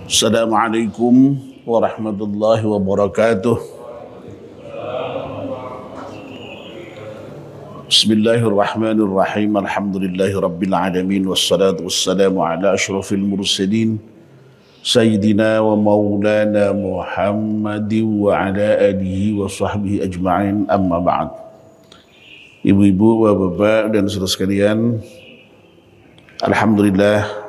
Assalamualaikum warahmatullahi wabarakatuh. Bismillahirrahmanirrahim. Alhamdulillahi rabbil alamin. Wassalatu wassalamu ala ashrafil mursalin Sayyidina wa maulana Muhammadin wa ala alihi wa sahbihi ajma'in. Amma ba'd. Ibu-ibu, bapak dan saudara sekalian, alhamdulillah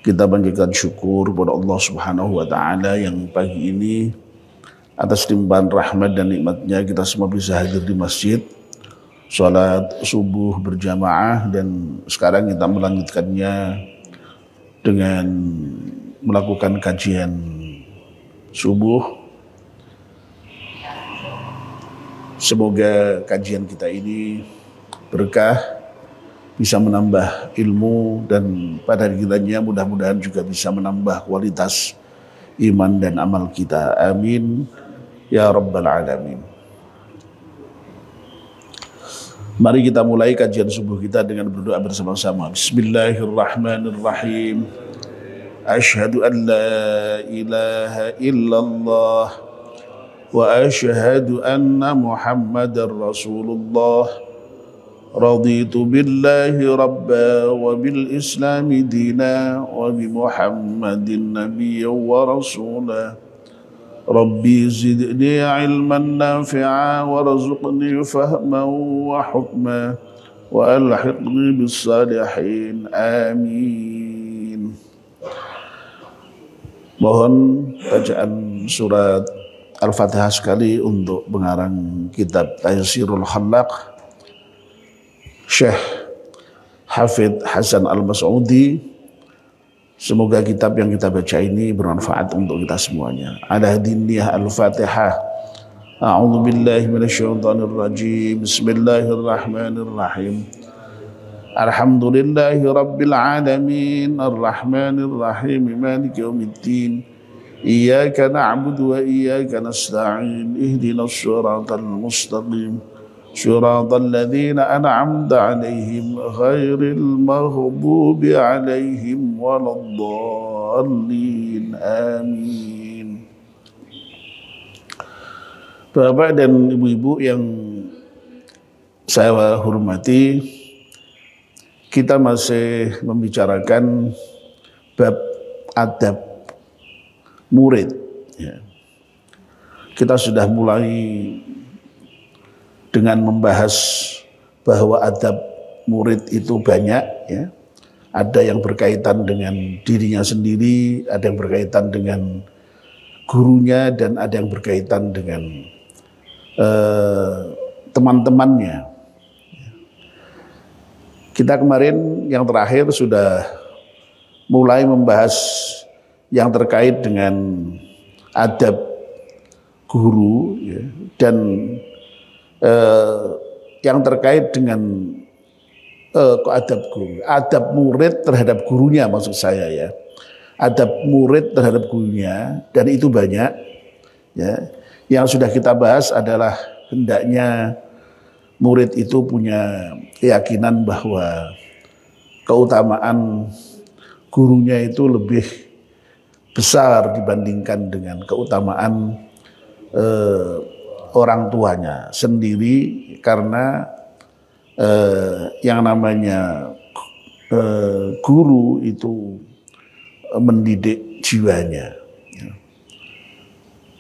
kita panjatkan syukur kepada Allah Subhanahu wa taala yang pagi ini atas limpahan rahmat dan nikmatnya kita semua bisa hadir di masjid salat subuh berjamaah, dan sekarang kita melanjutkannya dengan melakukan kajian subuh. Semoga kajian kita ini berkah, bisa menambah ilmu, dan pada akhirnya mudah-mudahan juga bisa menambah kualitas iman dan amal kita. Amin ya rabbal alamin. Mari kita mulai kajian subuh kita dengan berdoa bersama-sama. Bismillahirrahmanirrahim. Asyhadu an la ilaha illallah wa asyhadu anna Muhammadar Rasulullah. Raditu billahi rabba wa bil islami dina wa bi Muhammadin nabiyya wa rasula. Rabbi zidni ilman nafi'a warzuqni fahman wa hukma wa alhiqni bis salihin. Amin. Mohon bacaan surat Al-Fatihah sekali untuk pengarang kitab Taysirul Khallaq Syekh Hafidh Hasan Al-Mas'udi. Semoga kitab yang kita baca ini bermanfaat untuk kita semuanya. Ala hadiniyah Al-Fatihah. A'udzu billahi minasyaitonir rajim. Bismillahirrahmanirrahim. Alhamdulillahi rabbil alamin, arrahmanir rahim, maliki yaumiddin. Iyyaka na'budu wa iyyaka nasta'in. Ihdinas siratal mustaqim. صراط الذين أنعمت عليهم غير المغضوب عليهم ولا الضالين. Amin. Bapak dan ibu-ibu yang saya hormati, kita masih membicarakan bab adab murid. Kita sudah mulai dengan membahas bahwa adab murid itu banyak, ya. Ada yang berkaitan dengan dirinya sendiri, ada yang berkaitan dengan gurunya, dan ada yang berkaitan dengan teman-temannya. Kita kemarin yang terakhir sudah mulai membahas yang terkait dengan adab guru, ya, dan yang terkait dengan adab murid terhadap gurunya, maksud saya, ya. Adab murid terhadap gurunya, dan itu banyak, ya. Yang sudah kita bahas adalah hendaknya murid itu punya keyakinan bahwa keutamaan gurunya itu lebih besar dibandingkan dengan keutamaan orang tuanya sendiri, karena yang namanya guru itu mendidik jiwanya.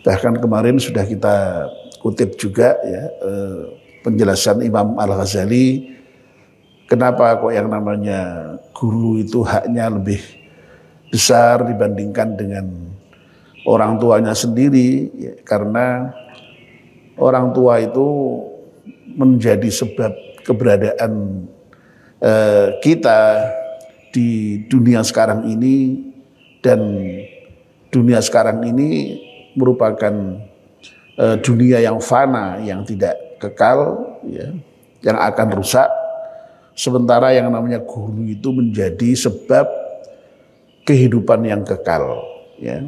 Bahkan kemarin sudah kita kutip juga, ya, penjelasan Imam Al-Ghazali, kenapa kok yang namanya guru itu haknya lebih besar dibandingkan dengan orang tuanya sendiri, ya, karena orang tua itu menjadi sebab keberadaan kita di dunia sekarang ini, dan dunia sekarang ini merupakan dunia yang fana, yang tidak kekal, ya, yang akan rusak. Sementara yang namanya guru itu menjadi sebab kehidupan yang kekal, ya.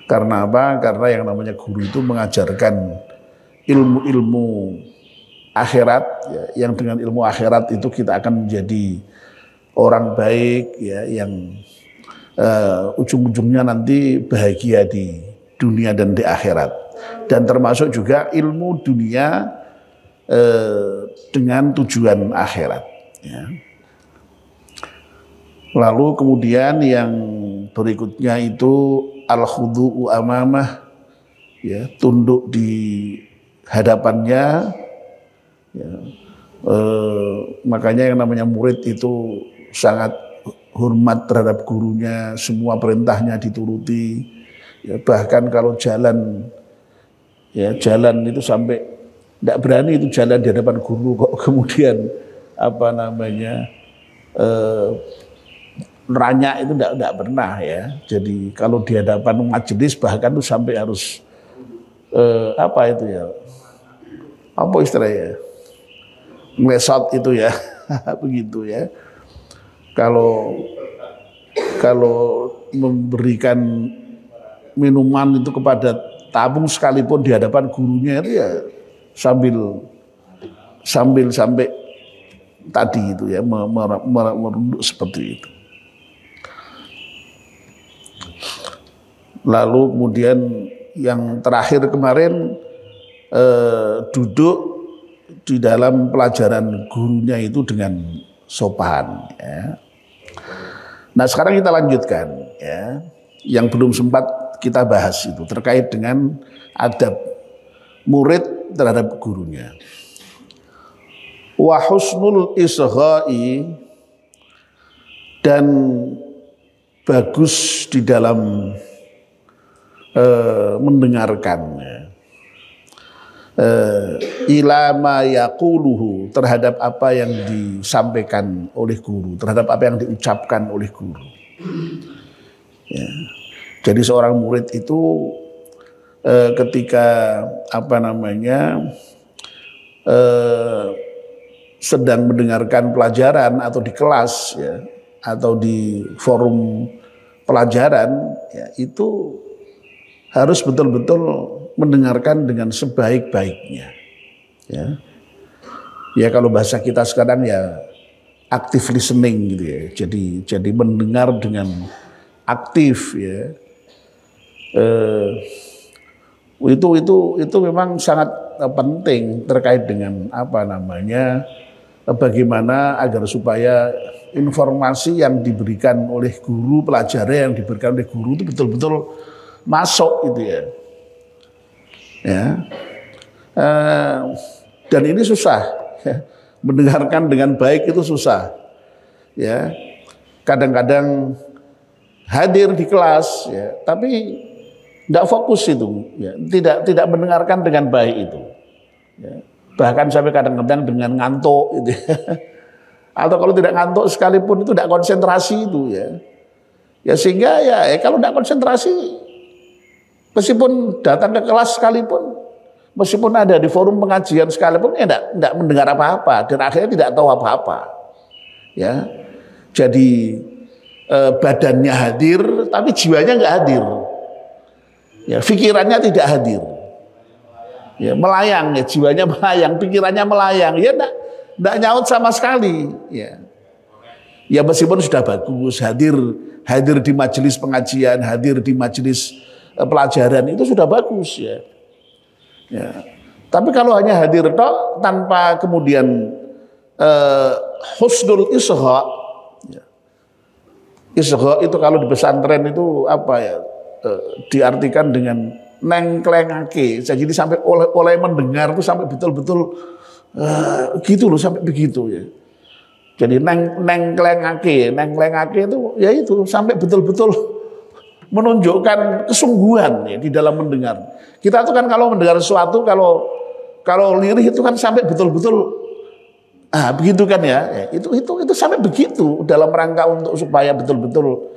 Karena apa? Karena yang namanya guru itu mengajarkan ilmu-ilmu akhirat, ya, yang dengan ilmu akhirat itu kita akan menjadi orang baik, ya, yang ujung-ujungnya nanti bahagia di dunia dan di akhirat. Dan termasuk juga ilmu dunia dengan tujuan akhirat. Ya. Lalu kemudian yang berikutnya itu al-khudu'u amamah, ya, tunduk di hadapannya. Ya. Makanya yang namanya murid itu sangat hormat terhadap gurunya, semua perintahnya dituruti. Ya, bahkan kalau jalan, ya jalan itu sampai tidak berani itu jalan di hadapan guru kok kemudian apa namanya nanya itu tidak pernah ya. Jadi kalau di hadapan majelis bahkan itu sampai harus apa itu ya, apa istilahnya, ngelesot itu ya, begitu ya. Kalau memberikan minuman itu kepada tamu sekalipun di hadapan gurunya itu ya sambil sampai tadi itu ya merunduk seperti itu. Lalu kemudian yang terakhir kemarin duduk di dalam pelajaran gurunya itu dengan sopan. Ya. Nah sekarang kita lanjutkan ya, yang belum sempat kita bahas itu terkait dengan adab murid terhadap gurunya. Wa husnul isgha'i, dan bagus di dalam mendengarkan ila ma yaquluhu, terhadap apa yang disampaikan oleh guru, terhadap apa yang diucapkan oleh guru. Ya. Jadi seorang murid itu ketika apa namanya sedang mendengarkan pelajaran atau di kelas ya, atau di forum pelajaran ya, itu harus betul-betul mendengarkan dengan sebaik-baiknya. Ya. Ya kalau bahasa kita sekarang ya active listening gitu ya. Jadi mendengar dengan aktif ya. Itu memang sangat penting terkait dengan apa namanya, bagaimana agar supaya informasi yang diberikan oleh guru, pelajaran yang diberikan oleh guru itu betul-betul masuk gitu ya. Ya. Dan ini susah ya. Mendengarkan dengan baik itu susah ya. Kadang-kadang hadir di kelas ya, tapi tidak fokus itu ya. Tidak mendengarkan dengan baik itu ya. Bahkan sampai kadang-kadang dengan ngantuk gitu ya. Atau kalau tidak ngantuk sekalipun itu tidak konsentrasi itu ya. Ya sehingga ya kalau tidak konsentrasi, meskipun datang ke kelas sekalipun, meskipun ada di forum pengajian sekalipun, ya tidak mendengar apa-apa dan akhirnya tidak tahu apa-apa. Ya, jadi badannya hadir, tapi jiwanya nggak hadir. Ya, pikirannya tidak hadir. Ya, melayang, ya jiwanya melayang, pikirannya melayang. Ya, tidak nyaut sama sekali. Ya, ya meskipun sudah bagus hadir di majelis pengajian, hadir di majelis pelajaran itu sudah bagus ya. Ya. Tapi kalau hanya hadir toh tanpa kemudian husnul isgha, ya. Isgha itu kalau di pesantren itu apa ya? Diartikan dengan nengklengake. Jadi sampai oleh mendengar itu sampai betul-betul gitu loh, sampai begitu ya. Jadi nengklengake itu ya itu sampai betul-betul menunjukkan kesungguhan ya di dalam mendengar. Kita tuh kan kalau mendengar sesuatu, kalau lirih itu kan sampai betul-betul begitu kan ya. Itu sampai begitu dalam rangka untuk supaya betul-betul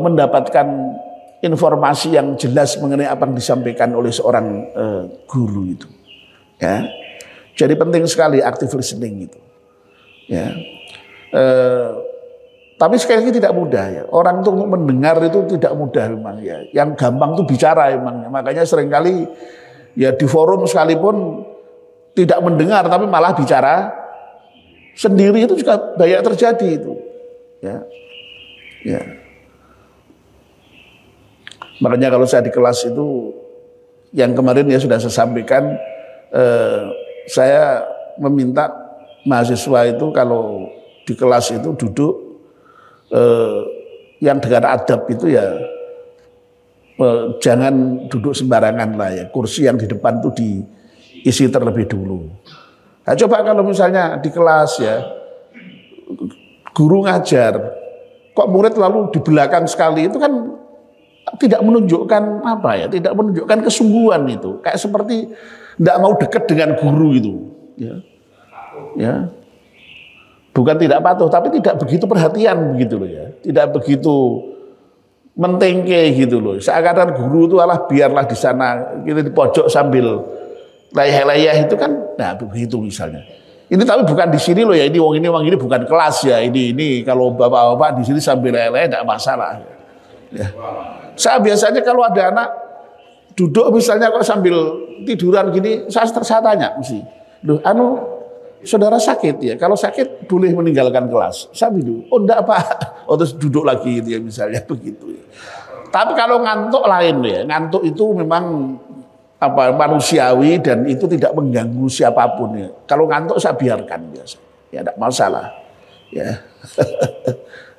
mendapatkan informasi yang jelas mengenai apa yang disampaikan oleh seorang guru itu. Ya. Jadi penting sekali active listening itu. Ya. Tapi sekali lagi tidak mudah ya. Orang untuk mendengar itu tidak mudah memang ya. Yang gampang itu bicara memang. Makanya seringkali ya di forum sekalipun tidak mendengar tapi malah bicara sendiri itu juga banyak terjadi itu. Ya. Ya. Makanya kalau saya di kelas itu yang kemarin ya sudah saya sampaikan, saya meminta mahasiswa itu kalau di kelas itu duduk yang dengan adab itu ya jangan duduk sembarangan lah ya. Kursi yang di depan itu diisi terlebih dulu. Nah, coba kalau misalnya di kelas ya guru ngajar, kok murid lalu di belakang sekali, itu kan tidak menunjukkan apa ya, tidak menunjukkan kesungguhan itu. Kayak seperti tidak mau dekat dengan guru itu. Ya. Bukan tidak patuh, tapi tidak begitu perhatian begitu loh ya. Tidak begitu mentengke gitu loh. Seakan-akan guru itu biarlah di sana, kita di pojok sambil layah-layah itu kan, nah begitu misalnya. Ini tapi bukan di sini loh ya, ini bukan kelas ya, ini kalau bapak-bapak di sini sambil layah-layah tidak masalah. Ya. Saya biasanya kalau ada anak duduk misalnya kok sambil tiduran gini, saya tanya mesti, loh saudara sakit ya? Kalau sakit boleh meninggalkan kelas. Saya bilang, oh enggak Pak, terus duduk lagi gitu ya misalnya begitu. Ya. Tapi kalau ngantuk lain ya, ngantuk itu memang manusiawi dan itu tidak mengganggu siapapun ya. Kalau ngantuk saya biarkan biasa, ya tidak masalah. Ya,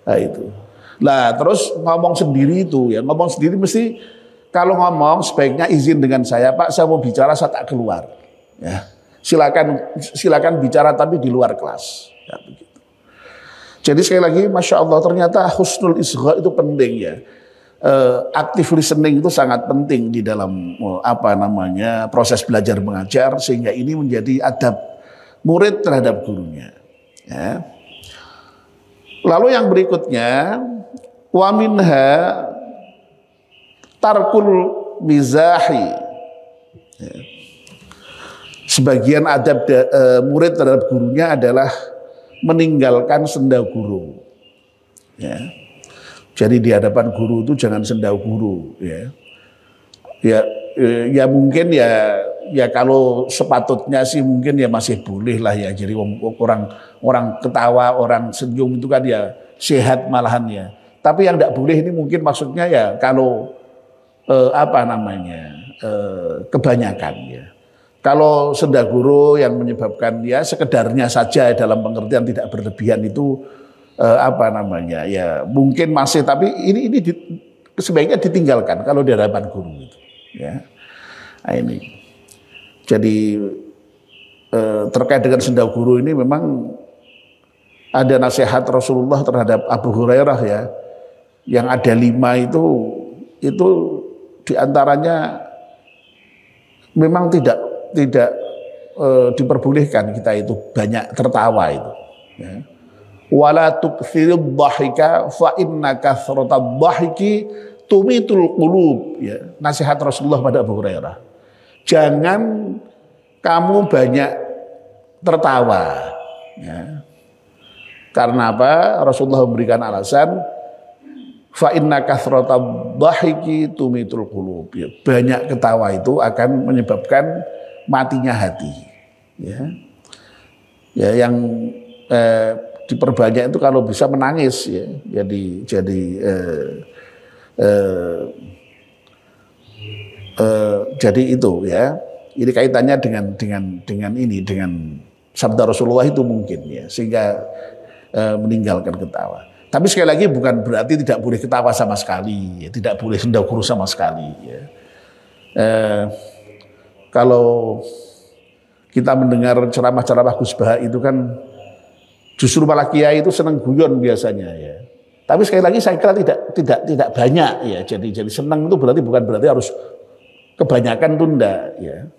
nah itu. Nah terus ngomong sendiri itu ya, ngomong sendiri mesti kalau ngomong sebaiknya izin dengan saya, Pak, saya mau bicara, saya tak keluar. Ya, silakan bicara tapi di luar kelas. Ya, begitu. Jadi sekali lagi, masya Allah ternyata husnul isgha itu penting ya. Active listening itu sangat penting di dalam proses belajar mengajar, sehingga ini menjadi adab murid terhadap gurunya. Ya. Lalu yang berikutnya, wa minha tarkul mizahi. Ya. Sebagian adab murid terhadap gurunya adalah meninggalkan senda guru. Ya. Jadi di hadapan guru itu jangan sendau guru, ya. Ya mungkin ya kalau sepatutnya sih mungkin ya masih boleh lah ya. Jadi orang ketawa, orang senyum itu kan ya sehat malahan ya. Tapi yang tidak boleh ini mungkin maksudnya ya kalau kebanyakan ya. Kalau senda guru yang menyebabkan ya sekedarnya saja dalam pengertian tidak berlebihan itu ya mungkin masih, tapi ini sebaiknya ditinggalkan kalau di hadapan guru itu ya. Nah, ini jadi terkait dengan senda guru ini memang ada nasihat Rasulullah terhadap Abu Hurairah ya, yang ada 5 itu diantaranya memang tidak diperbolehkan kita itu banyak tertawa itu ya. Wala tukthirud dhahika fa inna kathratad dhahiki tumitul qulub ya. Nasihat Rasulullah pada Abu Hurairah. Jangan kamu banyak tertawa ya. Karena apa? Rasulullah memberikan alasan fa inna kathratad dhahiki tumitul qulub ya. Banyak ketawa itu akan menyebabkan matinya hati ya. Ya yang diperbanyak itu kalau bisa menangis ya. Jadi itu ya. Ini kaitannya dengan sabda Rasulullah itu mungkin ya, sehingga meninggalkan ketawa. Tapi sekali lagi bukan berarti tidak boleh ketawa sama sekali, ya. Tidak boleh senda guru sama sekali ya. Kalau kita mendengar ceramah-ceramah Gus Baha itu kan justru malah kiai itu senang guyon biasanya ya. Tapi sekali lagi saya kira tidak banyak ya. Jadi senang itu bukan berarti harus kebanyakan tunda ya.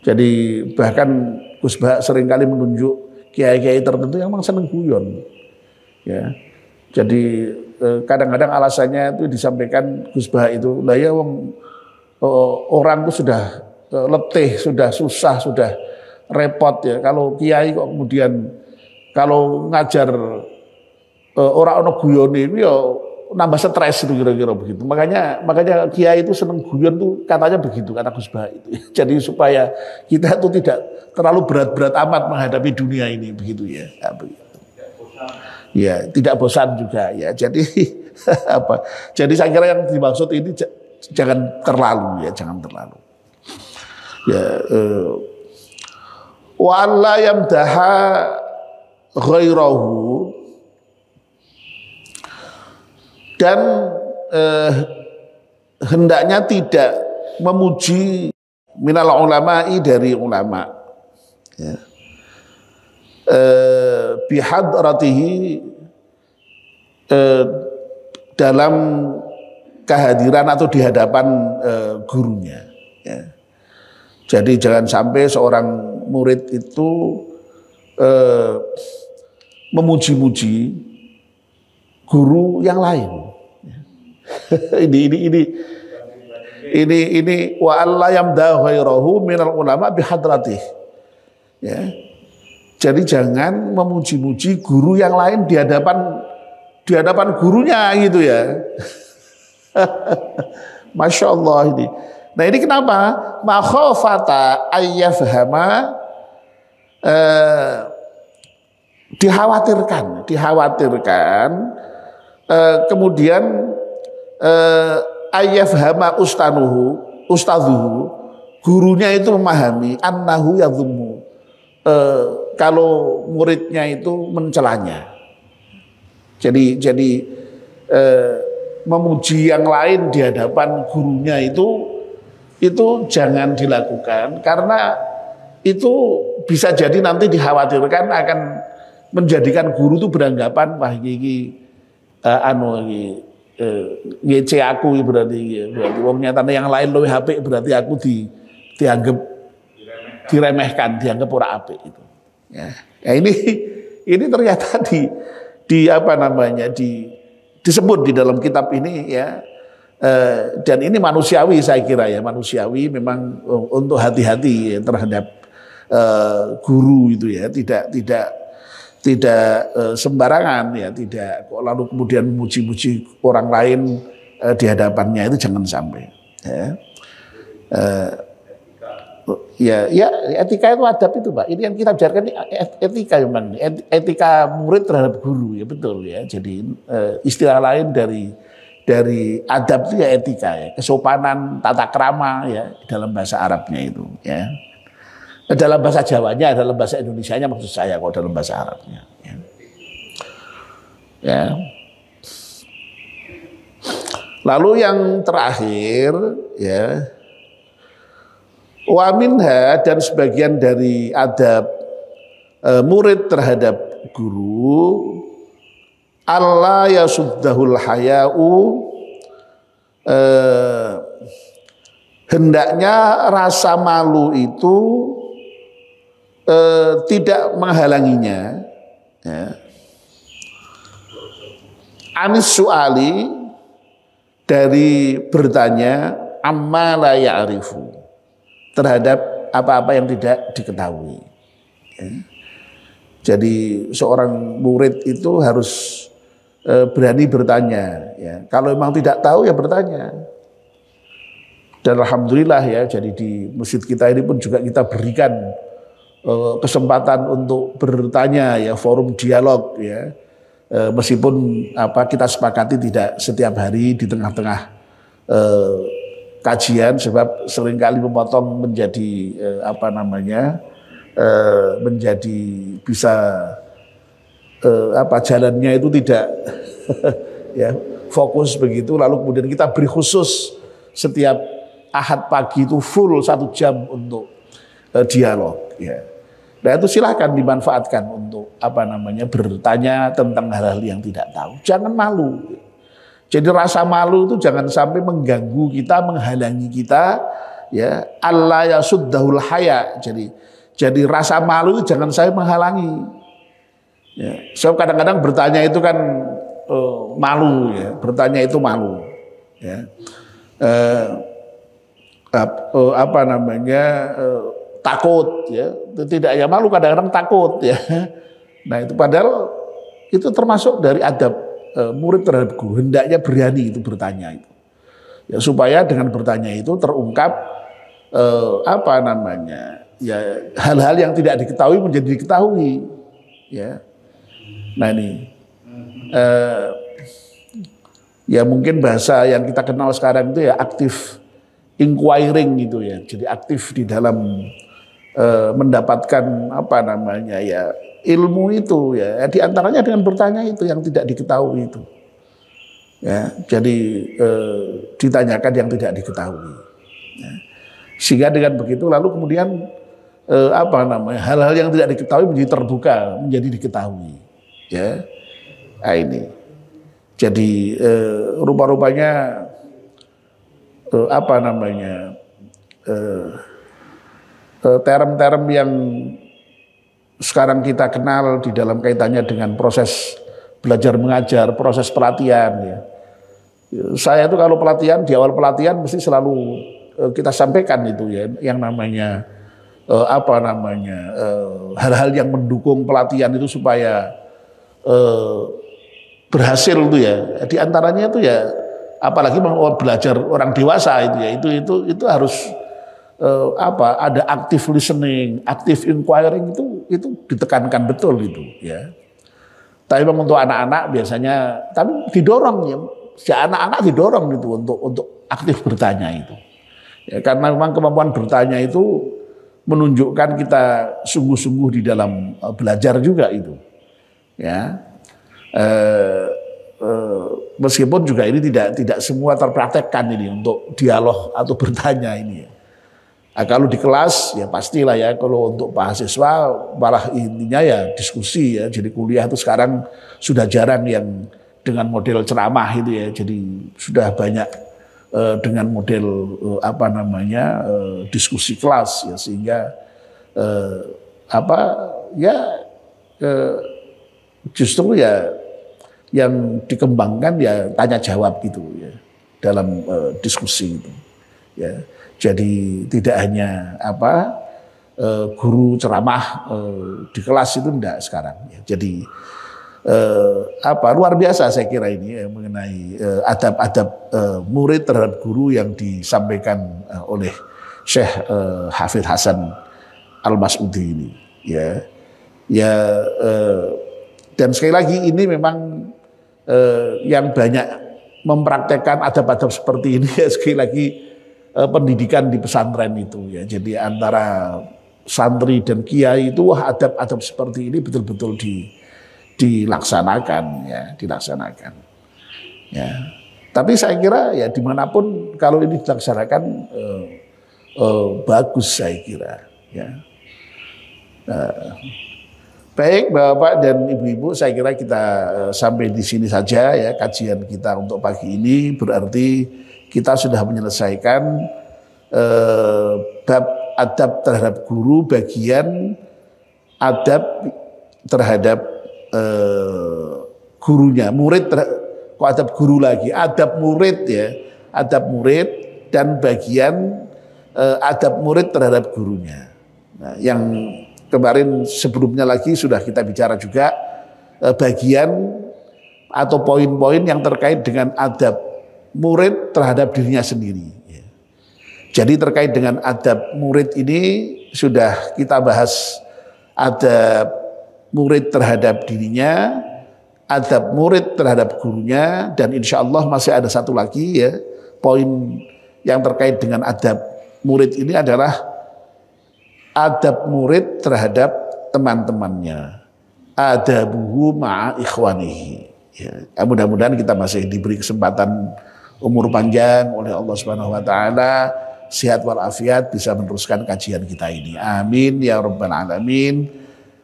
Jadi bahkan Gus Baha seringkali menunjuk kiai-kiai tertentu yang memang senang guyon ya. Jadi kadang-kadang alasannya itu disampaikan Gus Baha itu, lah ya orang itu sudah letih, sudah susah, sudah repot ya. Kalau kiai kok kemudian kalau ngajar orang ono guyone itu ya nambah stres itu kira-kira begitu. Makanya kiai itu seneng guyon tuh katanya begitu kata Gus Baha itu. Jadi supaya kita tuh tidak terlalu berat-berat amat menghadapi dunia ini begitu ya. Ya, begitu. Ya tidak bosan juga ya. Jadi Jadi saya kira yang dimaksud ini jangan terlalu ya, jangan terlalu. Ya, wa alla yamdaha ghairahu, dan hendaknya tidak memuji minal ulama'i, dari ulama, ya. Bihadratihi, dalam kehadiran atau di hadapan gurunya, ya. Jadi jangan sampai seorang murid itu memuji-muji guru yang lain. ini wa alla yamda ghairahu minal ulama bihadratih. Ya. Jadi jangan memuji-muji guru yang lain di hadapan gurunya gitu ya. Masya Allah ini. Nah ini kenapa? Makhofata ayyafhama, dikhawatirkan, kemudian ayyafhama ustadhuhu, gurunya itu memahami annahu yadhummu, kalau muridnya itu mencelanya. Jadi memuji yang lain di hadapan gurunya itu jangan dilakukan, karena itu bisa jadi nanti dikhawatirkan akan menjadikan guru itu beranggapan wah iki ngece aku berarti wong nyatane yang lain luwih apik, berarti aku dianggap diremehkan, dianggap ora apik itu. Ya. Ya ini ternyata disebut di dalam kitab ini ya. Dan ini manusiawi, saya kira ya, manusiawi memang untuk hati-hati ya, terhadap guru itu ya, tidak sembarangan ya, tidak kok lalu kemudian memuji-muji orang lain di hadapannya, itu jangan sampai ya. Ya etika itu adab itu Pak, ini yang kita ajarkan etika memang, etika murid terhadap guru ya, betul ya. Jadi istilah lain dari adab itu ya etika ya, kesopanan, tata krama ya, dalam bahasa Arabnya itu ya. Dalam bahasa Jawanya, dalam bahasa Indonesianya maksud saya, kalau dalam bahasa Arabnya ya. Ya. Lalu yang terakhir ya, wa minha, dan sebagian dari adab murid terhadap guru, Allah yasuddahul haya'u, hendaknya rasa malu itu tidak menghalanginya ya. Anis su'ali, dari bertanya, amma la ya'rifu, terhadap apa-apa yang tidak diketahui ya. Jadi seorang murid itu harus berani bertanya ya. Kalau memang tidak tahu ya bertanya. Dan alhamdulillah ya, jadi di masjid kita ini pun juga kita berikan kesempatan untuk bertanya ya, forum dialog ya. Meskipun kita sepakati tidak setiap hari di tengah-tengah kajian, sebab seringkali memotong menjadi menjadi bisa jalannya itu tidak ya fokus begitu, lalu kemudian kita beri khusus setiap Ahad pagi itu full 1 jam untuk dialog ya. Nah itu silahkan dimanfaatkan untuk bertanya tentang hal-hal yang tidak tahu, jangan malu. Jadi rasa malu itu jangan sampai mengganggu kita, menghalangi kita ya. Allah yasuddahul haya, jadi rasa malu itu jangan sampai menghalangi. Ya, so kadang-kadang bertanya itu kan malu ya, bertanya itu malu ya. Takut ya, tidak ya, malu kadang-kadang takut ya. Nah itu padahal itu termasuk dari adab murid terhadap guru, hendaknya berani itu bertanya itu ya, supaya dengan bertanya itu terungkap ya hal-hal yang tidak diketahui menjadi diketahui ya. Nah ini Ya mungkin bahasa yang kita kenal sekarang itu ya aktif inquiring gitu ya. Jadi aktif di dalam mendapatkan apa namanya ya ilmu itu ya. Di antaranya dengan bertanya itu yang tidak diketahui itu. Ya, jadi ditanyakan yang tidak diketahui. Ya. Sehingga dengan begitu lalu kemudian apa namanya hal-hal yang tidak diketahui menjadi terbuka, menjadi diketahui. Ya, nah, ini. Jadi rupa-rupanya apa namanya term-term yang sekarang kita kenal di dalam kaitannya dengan proses belajar mengajar, proses pelatihan ya. Saya itu kalau pelatihan, di awal pelatihan mesti selalu kita sampaikan itu ya, yang namanya apa namanya hal-hal yang mendukung pelatihan itu supaya berhasil itu ya. Di antaranya itu ya, apalagi mau belajar orang dewasa itu ya, itu harus apa ada active listening, active inquiring itu ditekankan betul itu ya. Tapi memang untuk anak-anak biasanya, tapi didorong ya. Si anak-anak didorong gitu untuk aktif bertanya itu. Ya, karena memang kemampuan bertanya itu menunjukkan kita sungguh-sungguh di dalam belajar juga itu. Ya, meskipun juga ini tidak semua terpraktekkan ini untuk dialog atau bertanya ini. Nah, kalau di kelas ya pastilah ya, kalau untuk mahasiswa malah intinya ya diskusi ya. Jadi kuliah itu sekarang sudah jarang yang dengan model ceramah itu ya, jadi sudah banyak dengan model apa namanya diskusi kelas ya, sehingga apa ya justru ya yang dikembangkan ya tanya jawab gitu ya dalam diskusi itu ya. Jadi tidak hanya apa guru ceramah di kelas itu enggak sekarang ya. Jadi apa luar biasa saya kira ini mengenai adab-adab murid terhadap guru yang disampaikan oleh Syekh Hafidz Hasan Al-Mas'udi ini ya dan sekali lagi ini memang yang banyak mempraktekkan adab-adab seperti ini ya, sekali lagi pendidikan di pesantren itu ya. Jadi antara santri dan kiai itu wah adab-adab seperti ini betul-betul dilaksanakan ya, ya. Tapi saya kira ya dimanapun kalau ini dilaksanakan bagus saya kira ya. Baik Bapak dan Ibu-ibu, saya kira kita sampai di sini saja ya kajian kita untuk pagi ini. Berarti kita sudah menyelesaikan bab adab terhadap guru, bagian adab terhadap gurunya, murid kok adab guru lagi, adab murid ya, adab murid dan bagian adab murid terhadap gurunya. Nah, yang kemarin sebelumnya lagi sudah kita bicara juga bagian atau poin-poin yang terkait dengan adab murid terhadap dirinya sendiri. Jadi terkait dengan adab murid ini sudah kita bahas adab murid terhadap dirinya, adab murid terhadap gurunya, dan insya Allah masih ada satu lagi ya poin yang terkait dengan adab murid ini adalah adab murid terhadap teman-temannya, adabuhu ma'a ikhwanihi. Ya, mudah-mudahan kita masih diberi kesempatan umur panjang oleh Allah Subhanahu Wa Taala, sehat walafiat, bisa meneruskan kajian kita ini. Amin ya rabbal alamin.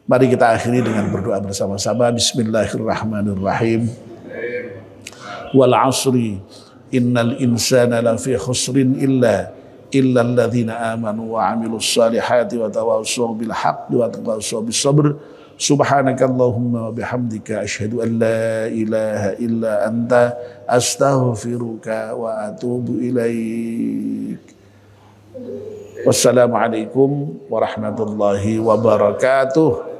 Mari kita akhiri dengan berdoa bersama-sama. Bismillahirrahmanirrahim. Wal asri innal insana lafi khusrin illa alladzina amanu wa amilus salihati wa tawassaw bil haqqi wa tawassaw bis sabr. Subhanakallahumma wa bihamdika asyhadu an la ilaha illa anta astaghfiruka wa atubu ilaik. Wassalamualaikum warahmatullahi wabarakatuh.